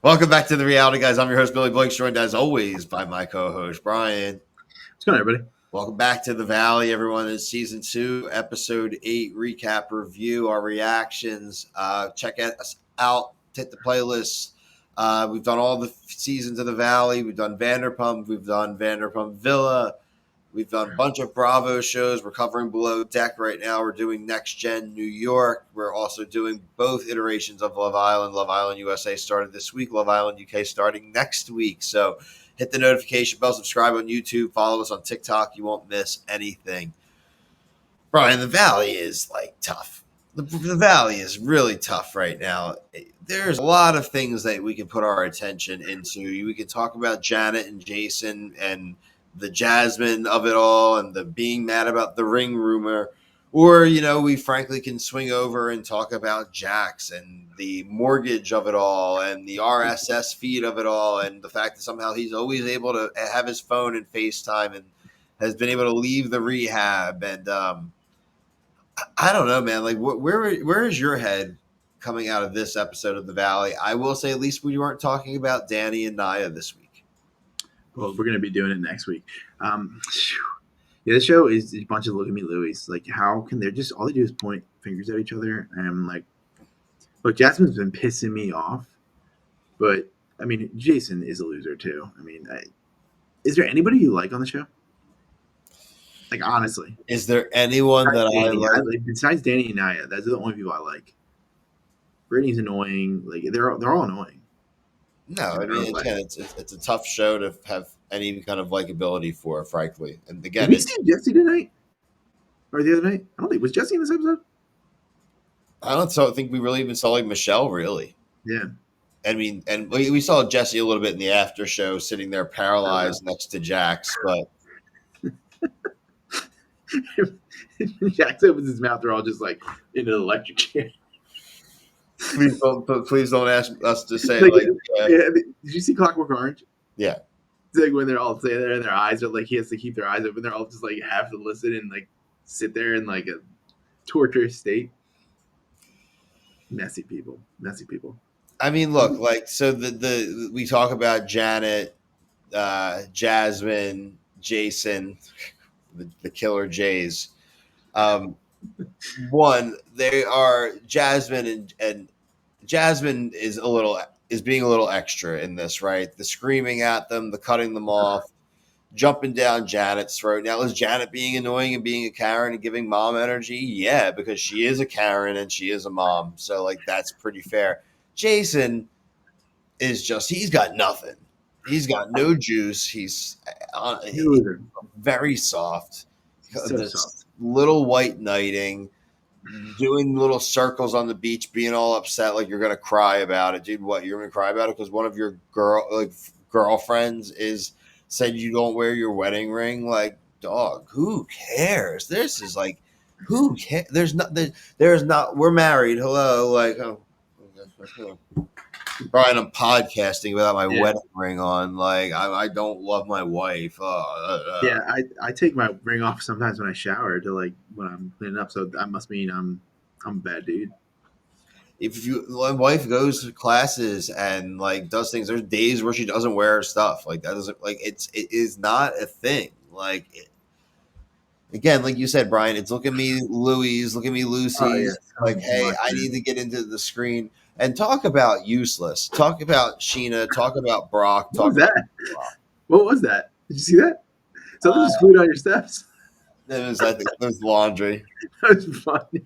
Welcome back to The Reality Guys. I'm your host, Billy Blake, joined as always by my co-host, Brian. What's going on, everybody? Welcome back to The Valley, everyone. It's Season 2, Episode 8 recap review, our reactions. Check us out, hit the playlist. We've done all the seasons of The Valley. We've done Vanderpump. We've done Vanderpump Villa. We've done a bunch of Bravo shows. We're covering Below Deck right now. We're doing Next Gen New York. We're also doing both iterations of Love Island. Love Island USA started this week. Love Island UK starting next week. So hit the notification bell, subscribe on YouTube, follow us on TikTok. You won't miss anything. Brian, the Valley is tough. The Valley is really tough right now. There's a lot of things that we can put our attention into. We can talk about Janet and Jason and the Jasmine of it all and the being mad about the ring rumor. Or, we frankly can swing over and talk about Jax and the mortgage of it all and the RSS feed of it all and the fact that somehow he's always able to have his phone and FaceTime and has been able to leave the rehab. And I don't know, man. Where is your head coming out of this episode of The Valley? I will say at least we weren't talking about Danny and Nia this week. Well, we're going to be doing it next week. This show is a bunch of look at me Louis. Like, how can they just all they do is point fingers at each other? And I'm like, look, Jasmine's been pissing me off, but I mean, Jason is a loser too. I mean, is there anybody you like on the show? Like, honestly, is there anyone that I like besides Danny and Nia? Those are the only people I like. Brittany's annoying. Like, they're all annoying. No, I mean, again, it's a tough show to have any kind of likability for, frankly. And again, did we see Jesse tonight or the other night? I don't think was Jesse in this episode. I don't think we really even saw Michelle, really. Yeah. I mean, and we saw Jesse a little bit in the after show, sitting there paralyzed next to Jax, but Jax opens his mouth, they're all just like in an electric chair. Please don't ask us to say yeah. Did you see Clockwork Orange? Yeah. It's like when they're all sitting there and their eyes are like he has to keep their eyes open. They're all just like have to listen and like sit there in like a torturous state. Messy people. I mean, look, so the we talk about Janet, Jasmine, Jason, the Killer Jays. One, they are Jasmine and Jasmine is being a little extra in this, right? The screaming at them, the cutting them off, jumping down Janet's throat. Now, is Janet being annoying and being a Karen and giving mom energy? Yeah, because she is a Karen and she is a mom. So that's pretty fair. Jason is he's got nothing. He's got no juice. He's very soft. So soft. Little white knighting, doing little circles on the beach, being all upset like you're gonna cry about it, dude. What, you're gonna cry about it because one of your girlfriends said you don't wear your wedding ring? Like, dog, who cares? This is who cares? There's not. We're married. Hello, Brian, I'm podcasting without my wedding ring on. I don't love my wife. Yeah, I take my ring off sometimes when I shower to when I'm cleaning up. So that must mean I'm a bad dude. If my wife goes to classes and does things, there's days where she doesn't wear her stuff. That doesn't it is not a thing. Again, like you said, Brian, it's look at me, Louise, look at me, Lucy's. Hey, I need to get into the screen. And talk about useless. Talk about Sheena. Talk about Brock. What was that? Did you see that? Something just flew down your steps. It was laundry. That was funny.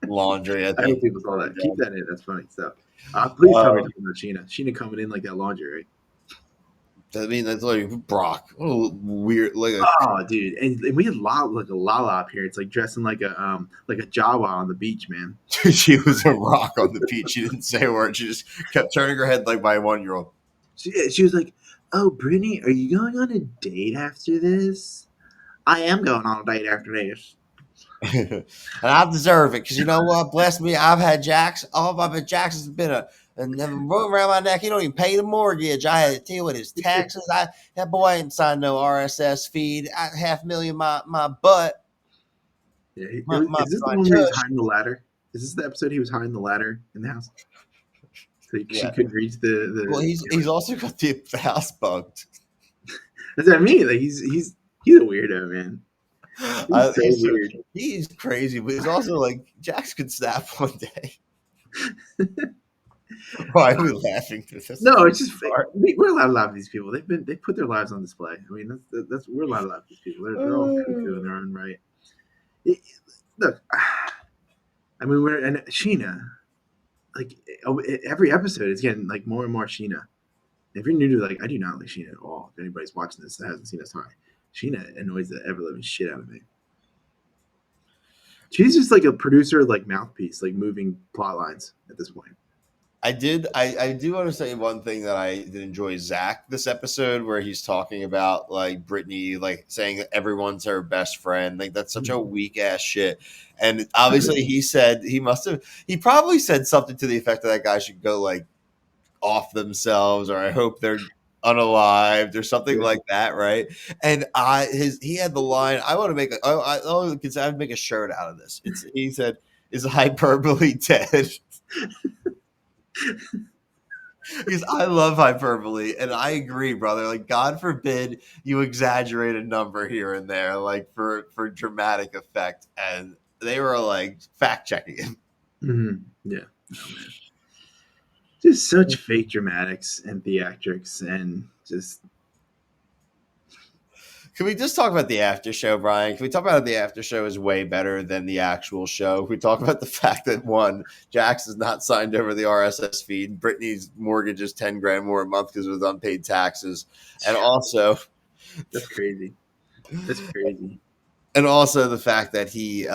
Laundry. I hope people saw that. Keep that in. That's funny stuff. Please tell me about Sheena. Sheena coming in like that laundry, right? I mean, that's Brock. Oh, weird. Dude, and we had like a Lala up here. It's dressing like a Jawa on the beach, man. She was a rock on the beach. She didn't say a word. She just kept turning her head like my 1-year-old. She was like, "Oh, Brittany, are you going on a date after this?" I am going on a date after this. And I deserve it because you know what? Bless me, I've had Jax. Jax has been a room around my neck. He don't even pay the mortgage. I had to deal with his taxes. That boy ain't signed no RSS feed. $500,000 my butt. Yeah, is this the one where he was hiding the ladder? Is this the episode he was hiding the ladder in the house? Like she Yeah. couldn't reach Well, the. he's also got the house bugged. That's what I mean. Like he's a weirdo, man. He's so He's weird. he's crazy, but he's also like Jax could snap one day. Why are we laughing through this? No, it's just Part? we're allowed to laugh at these people. They put their lives on display. I mean, that's we're allowed to laugh at these people. They're all cuckoo in their own right. It, look, I mean, we're and Sheena. Like every episode is getting like more and more Sheena. If you're new to like, I do not like Sheena at all. If anybody's watching this that hasn't seen us talk, Sheena annoys the ever living shit out of me. She's just like a producer, like mouthpiece, like moving plot lines at this point. I do want to say one thing that I did enjoy Zach this episode where he's talking about like Brittany, like saying that everyone's her best friend. Like that's such a weak ass shit. And obviously he probably said something to the effect that guy should go like off themselves or I hope they're unalived or something like that, right? And he had the line, I want to make I'd make a shirt out of this. He said, is hyperbole dead? Because I love hyperbole and I agree, brother. Like, God forbid you exaggerate a number here and there, like for dramatic effect. And they were like fact checking it. Yeah, oh, man. Just such fake dramatics and theatrics, and just. Can we just talk about the after show, Brian? Can we talk about how the after show is way better than the actual show? Can we talk about the fact that one, Jax is not signed over the RSS feed. Brittany's mortgage is $10,000 more a month because of his unpaid taxes, and also That's crazy. That's crazy. And also the fact that he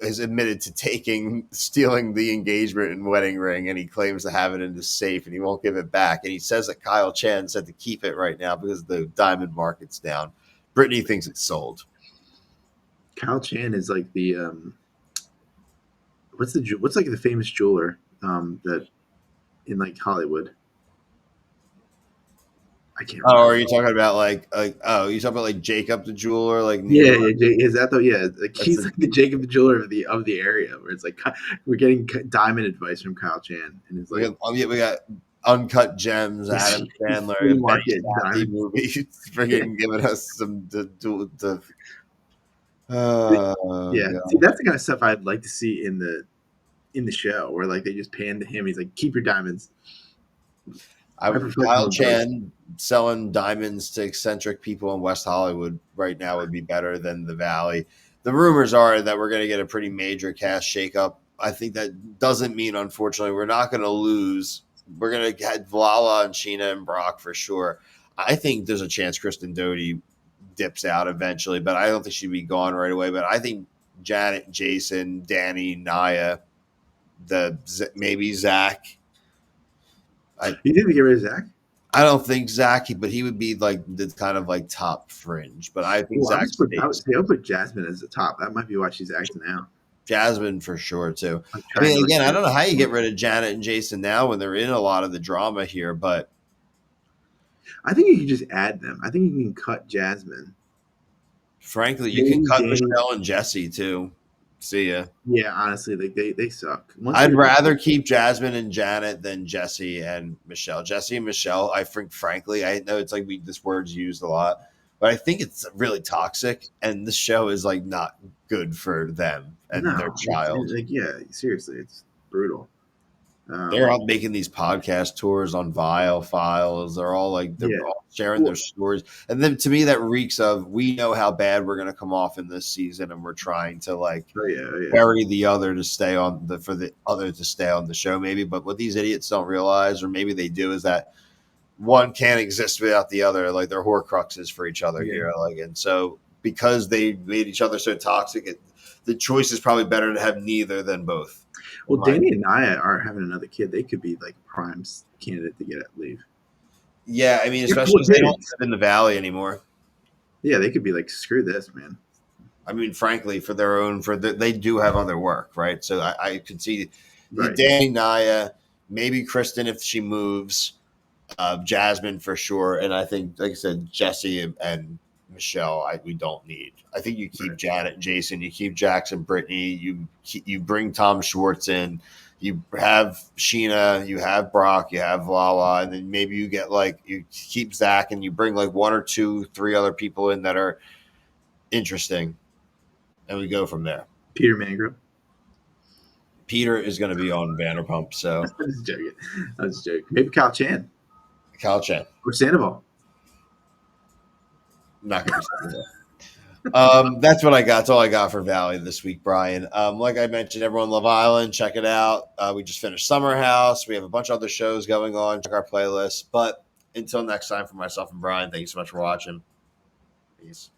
has admitted to stealing the engagement and wedding ring, and he claims to have it in his safe, and he won't give it back. And he says that Kyle Chan said to keep it right now because the diamond market's down. Brittany thinks it's sold. Kyle Chan is like the what's like the famous jeweler that in like Hollywood. I can't remember. Oh, are you talking about like you talking about like Jacob the jeweler, like New Yeah, York? is that though? Yeah, like he's That's like the Jacob the jeweler of the area, where it's like we're getting diamond advice from Kyle Chan, and it's like we got Uncut Gems, Adam Sandler, flea and Betty market Sassy diamond. movie, freaking giving us some the Yeah, God. see, that's the kind of stuff I'd like to see in the show, where like they just pan to him. He's like, "Keep your diamonds." Kyle Chan selling diamonds to eccentric people in West Hollywood right now would be better than the Valley. The rumors are that we're going to get a pretty major cast shakeup. I think that doesn't mean, unfortunately, we're not going to lose. We're going to get Vlala and Sheena and Brock for sure. I think there's a chance Kristen Doty dips out eventually, but I don't think she'd be gone right away. But I think Janet, Jason, Danny, Naya, maybe Zach. You didn't get rid of Zach? I don't think Zach, but he would be like the kind of like top fringe. But I think Zach I would put Jasmine as the top. That might be why she's acting out. Jasmine for sure too. I'm I trying mean, to, again, like, I don't know how you get rid of Janet and Jason now when they're in a lot of the drama here, but I think you can just add them. I think you can cut Jasmine. frankly, you can cut Danny. Michelle and Jesse too. See ya. Yeah, honestly, like they suck. I'd rather keep Jasmine and Janet than Jesse and Michelle. Jesse and Michelle, I think, frankly, I know it's like this word's used a lot, but I think it's really toxic, and this show is like not good for them and their child. Yeah, seriously, it's brutal. They're out making these podcast tours on Vile Files. They're all like all sharing their stories, and then to me that reeks of we know how bad we're going to come off in this season, and we're trying to like bury the other to stay on for the other to stay on the show, maybe. But what these idiots don't realize, or maybe they do, is that one can't exist without the other. Like they're Horcruxes for each other here, like, and so because they made each other so toxic, the choice is probably better to have neither than both. Well, Danny and Naya are having another kid. They could be like prime candidate to get leave. Yeah, I mean, especially if they don't live in the Valley anymore. Yeah, they could be like, screw this, man. I mean, frankly, they do have other work, right? So I could see Danny, Naya, maybe Kristen if she moves, Jasmine for sure, and I think, like I said, Jesse and Michelle, we don't need. I think you keep Janet and Jason, you keep Jackson, Brittany, you bring Tom Schwartz in, You have Sheena, you have Brock, you have Lala, and then maybe you get like you keep Zach and you bring like 1 or 2, 3 other people in that are interesting, and we go from there. Peter Mangrum. Peter is going to be on Vanderpump, so I'm just joking. I'm just joking. Maybe Kyle Chan Kyle Chen. or Sandoval. Not going to be that's what I got. That's all I got for Valley this week, Brian. Like I mentioned, everyone, Love Island, check it out. We just finished Summer House. We have a bunch of other shows going on. Check our playlist. But until next time, for myself and Brian, thank you so much for watching. Peace.